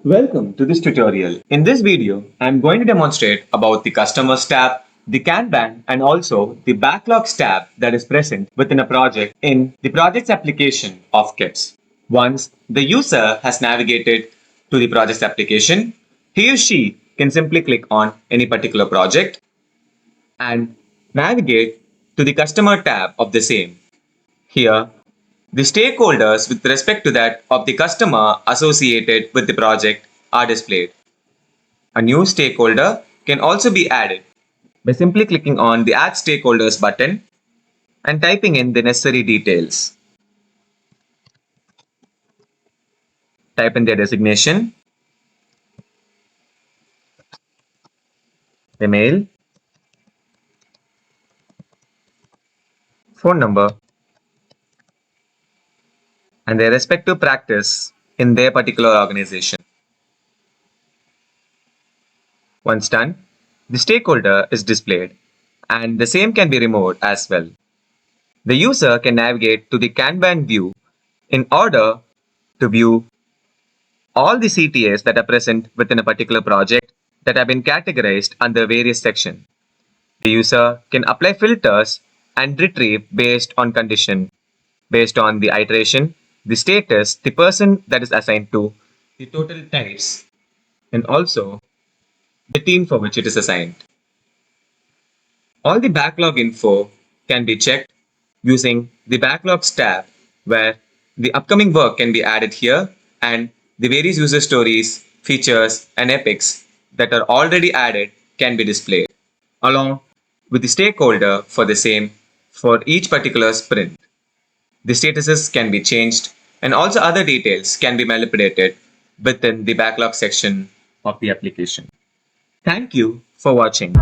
Welcome to this tutorial. In this video, I'm going to demonstrate about the Customers tab, the Kanban, and also the Backlogs tab that is present within a project in the project's application of KEBS. Once the user has navigated to the project's application, he or she can simply click on any particular project and navigate to the Customer tab of the same. Here, the stakeholders with respect to that of the customer associated with the project are displayed. A new stakeholder can also be added by simply clicking on the Add Stakeholders button and typing in the necessary details. Type in their designation, email, phone number, and their respective practice in their particular organization. Once done, the stakeholder is displayed, and the same can be removed as well. The user can navigate to the Kanban view in order to view all the CTAs that are present within a particular project that have been categorized under various sections. The user can apply filters and retrieve based on condition, based on the iteration, the status, the person that is assigned to, the total types, and also the team for which it is assigned. All the backlog info can be checked using the Backlogs tab, where the upcoming work can be added here and the various user stories, features, and epics that are already added can be displayed, along with the stakeholder for the same for each particular sprint. The statuses can be changed, and also other details can be manipulated within the backlog section of the application. Thank you for watching.